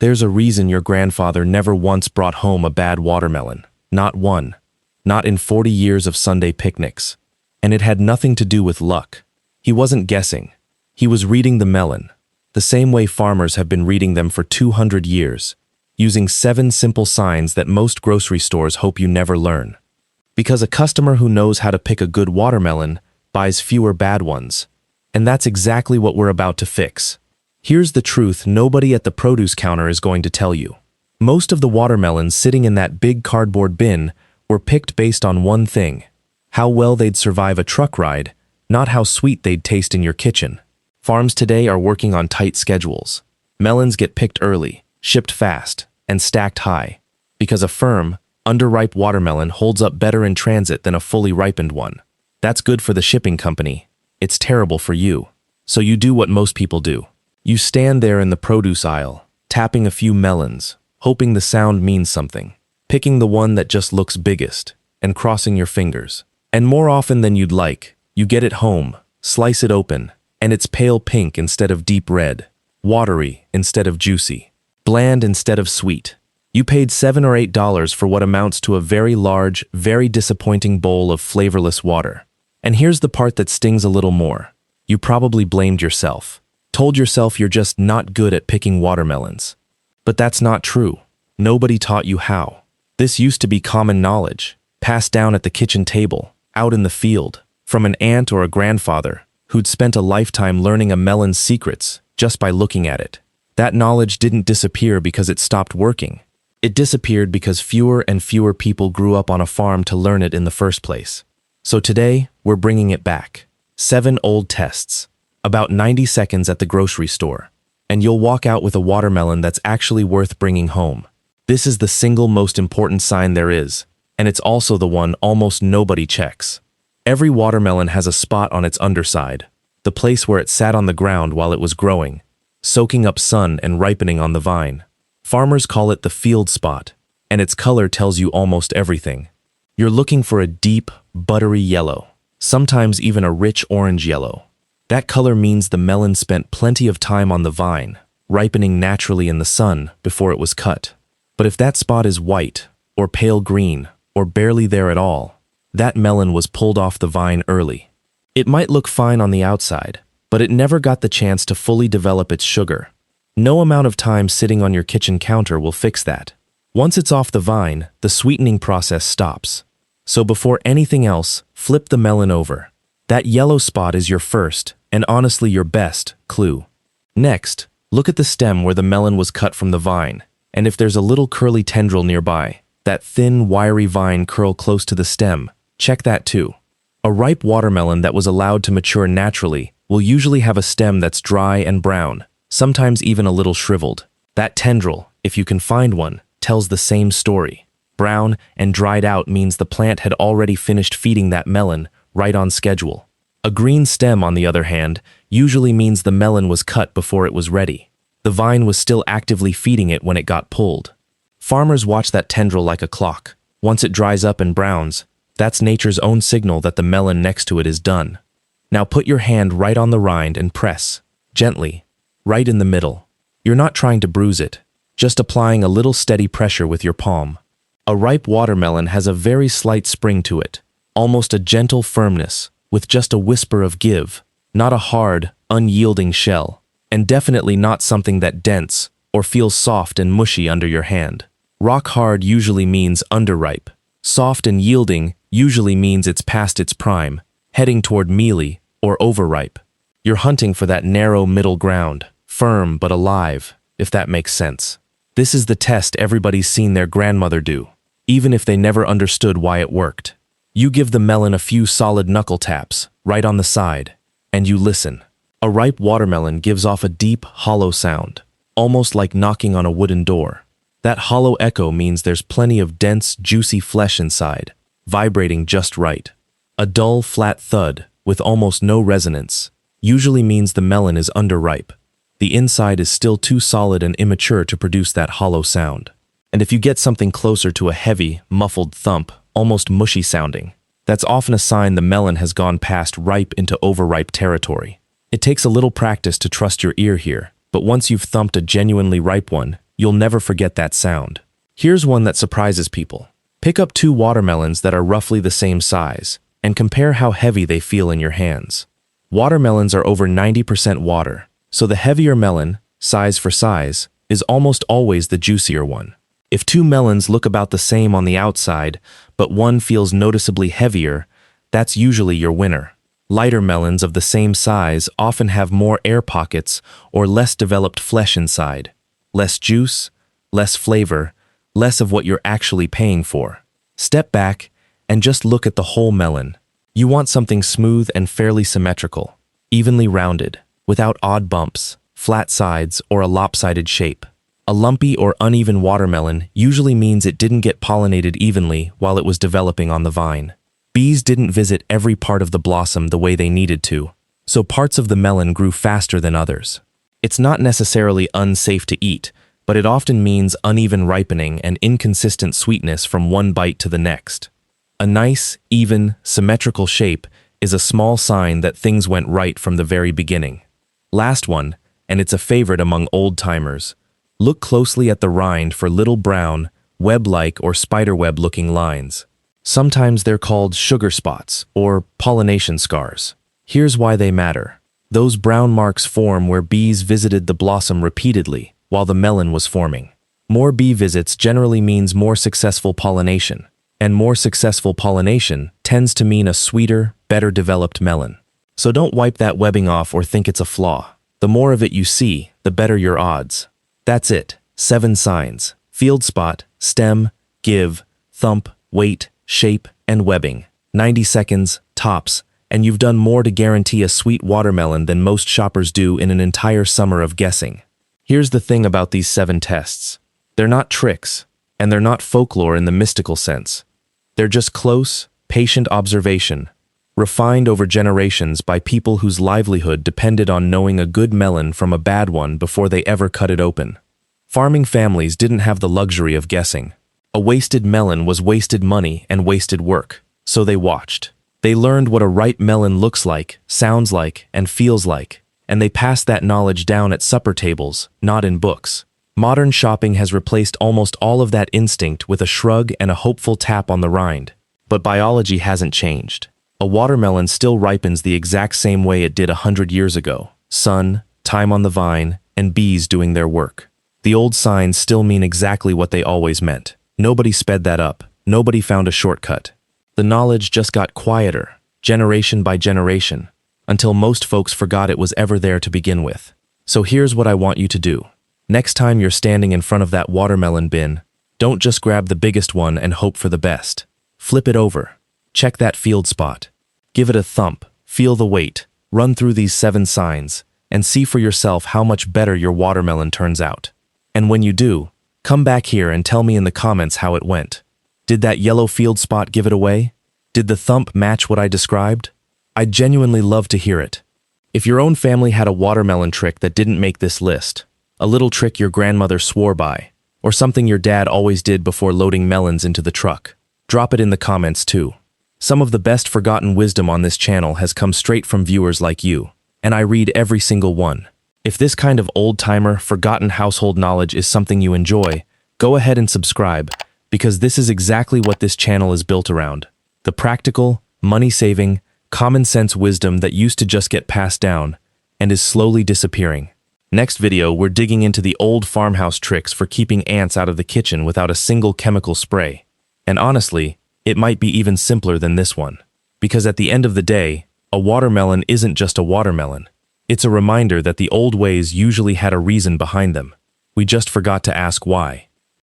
There's a reason your grandfather never once brought home a bad watermelon. Not one. Not in 40 years of Sunday picnics. And it had nothing to do with luck. He wasn't guessing. He was reading the melon, the same way farmers have been reading them for 200 years, using 7 simple signs that most grocery stores hope you never learn. Because a customer who knows how to pick a good watermelon buys fewer bad ones. And that's exactly what we're about to fix. Here's the truth nobody at the produce counter is going to tell you. Most of the watermelons sitting in that big cardboard bin were picked based on one thing: how well they'd survive a truck ride, not how sweet they'd taste in your kitchen. Farms today are working on tight schedules. Melons get picked early, shipped fast, and stacked high, because a firm, underripe watermelon holds up better in transit than a fully ripened one. That's good for the shipping company. It's terrible for you. So you do what most people do. You stand there in the produce aisle, tapping a few melons, hoping the sound means something, picking the one that just looks biggest, and crossing your fingers. And more often than you'd like, you get it home, slice it open, and it's pale pink instead of deep red, watery instead of juicy, bland instead of sweet. You paid $7 or $8 for what amounts to a very large, very disappointing bowl of flavorless water. And here's the part that stings a little more. You probably blamed yourself, told yourself you're just not good at picking watermelons. But that's not true. Nobody taught you how. This used to be common knowledge, passed down at the kitchen table, out in the field, from an aunt or a grandfather who'd spent a lifetime learning a melon's secrets just by looking at it. That knowledge didn't disappear because it stopped working. It disappeared because fewer and fewer people grew up on a farm to learn it in the first place. So today, we're bringing it back. 7 old tests, about 90 seconds at the grocery store, and you'll walk out with a watermelon that's actually worth bringing home. This is the single most important sign there is, and it's also the one almost nobody checks. Every watermelon has a spot on its underside, the place where it sat on the ground while it was growing, soaking up sun and ripening on the vine. Farmers call it the field spot, and its color tells you almost everything. You're looking for a deep, buttery yellow, sometimes even a rich orange yellow. That color means the melon spent plenty of time on the vine, ripening naturally in the sun before it was cut. But if that spot is white, or pale green, or barely there at all, that melon was pulled off the vine early. It might look fine on the outside, but it never got the chance to fully develop its sugar. No amount of time sitting on your kitchen counter will fix that. Once it's off the vine, the sweetening process stops. So before anything else, flip the melon over. That yellow spot is your first, and honestly your best, clue. Next, look at the stem where the melon was cut from the vine, and if there's a little curly tendril nearby, that thin, wiry vine curl close to the stem, check that too. A ripe watermelon that was allowed to mature naturally will usually have a stem that's dry and brown, sometimes even a little shriveled. That tendril, if you can find one, tells the same story. Brown and dried out means the plant had already finished feeding that melon, right on schedule. A green stem, on the other hand, usually means the melon was cut before it was ready. The vine was still actively feeding it when it got pulled. Farmers watch that tendril like a clock. Once it dries up and browns, that's nature's own signal that the melon next to it is done. Now put your hand right on the rind and press, gently, right in the middle. You're not trying to bruise it, just applying a little steady pressure with your palm. A ripe watermelon has a very slight spring to it, almost a gentle firmness, with just a whisper of give, not a hard, unyielding shell, and definitely not something that dents or feels soft and mushy under your hand. Rock hard usually means underripe. Soft and yielding usually means it's past its prime, heading toward mealy or overripe. You're hunting for that narrow middle ground, firm but alive, if that makes sense. This is the test everybody's seen their grandmother do, even if they never understood why it worked. You give the melon a few solid knuckle taps, right on the side, and you listen. A ripe watermelon gives off a deep, hollow sound, almost like knocking on a wooden door. That hollow echo means there's plenty of dense, juicy flesh inside, vibrating just right. A dull, flat thud, with almost no resonance, usually means the melon is underripe. The inside is still too solid and immature to produce that hollow sound. And if you get something closer to a heavy, muffled thump, almost mushy sounding, that's often a sign the melon has gone past ripe into overripe territory. It takes a little practice to trust your ear here, but once you've thumped a genuinely ripe one, You'll never forget that sound. Here's one that surprises people. Pick up two watermelons that are roughly the same size and compare how heavy they feel in your hands. Watermelons are over 90% water, so the heavier melon, size for size, is almost always the juicier one. If two melons look about the same on the outside, but one feels noticeably heavier, that's usually your winner. Lighter melons of the same size often have more air pockets or less developed flesh inside. Less juice, less flavor, less of what you're actually paying for. Step back and just look at the whole melon. You want something smooth and fairly symmetrical, evenly rounded, without odd bumps, flat sides, or a lopsided shape. A lumpy or uneven watermelon usually means it didn't get pollinated evenly while it was developing on the vine. Bees didn't visit every part of the blossom the way they needed to, so parts of the melon grew faster than others. It's not necessarily unsafe to eat, but it often means uneven ripening and inconsistent sweetness from one bite to the next. A nice, even, symmetrical shape is a small sign that things went right from the very beginning. Last one, and it's a favorite among old-timers. Look closely at the rind for little brown, web-like or spiderweb-looking lines. Sometimes they're called sugar spots or pollination scars. Here's why they matter. Those brown marks form where bees visited the blossom repeatedly while the melon was forming. More bee visits generally means more successful pollination, and more successful pollination tends to mean a sweeter, better developed melon. So don't wipe that webbing off or think it's a flaw. The more of it you see, the better your odds. That's it. 7 signs: field spot, stem, give, thump, weight, shape, and webbing. 90 seconds, tops, and you've done more to guarantee a sweet watermelon than most shoppers do in an entire summer of guessing. Here's the thing about these 7 tests. They're not tricks, and they're not folklore in the mystical sense. They're just close, patient observation, refined over generations by people whose livelihood depended on knowing a good melon from a bad one before they ever cut it open. Farming families didn't have the luxury of guessing. A wasted melon was wasted money and wasted work, so they watched. They learned what a ripe melon looks like, sounds like, and feels like, and they passed that knowledge down at supper tables, not in books. Modern shopping has replaced almost all of that instinct with a shrug and a hopeful tap on the rind. But biology hasn't changed. A watermelon still ripens the exact same way it did 100 years ago. Sun, time on the vine, and bees doing their work. The old signs still mean exactly what they always meant. Nobody sped that up. Nobody found a shortcut. The knowledge just got quieter, generation by generation, until most folks forgot it was ever there to begin with. So here's what I want you to do. Next time you're standing in front of that watermelon bin, don't just grab the biggest one and hope for the best. Flip it over. Check that field spot. Give it a thump, feel the weight, run through these 7 signs, and see for yourself how much better your watermelon turns out. And when you do, come back here and tell me in the comments how it went. Did that yellow field spot give it away? Did the thump match what I described? I'd genuinely love to hear it. If your own family had a watermelon trick that didn't make this list, a little trick your grandmother swore by, or something your dad always did before loading melons into the truck, drop it in the comments too. Some of the best forgotten wisdom on this channel has come straight from viewers like you, and I read every single one. If this kind of old-timer, forgotten household knowledge is something you enjoy, go ahead and subscribe, because this is exactly what this channel is built around. The practical, money-saving, common-sense wisdom that used to just get passed down, and is slowly disappearing. Next video, we're digging into the old farmhouse tricks for keeping ants out of the kitchen without a single chemical spray. And honestly, it might be even simpler than this one. Because at the end of the day, a watermelon isn't just a watermelon. It's a reminder that the old ways usually had a reason behind them. We just forgot to ask why.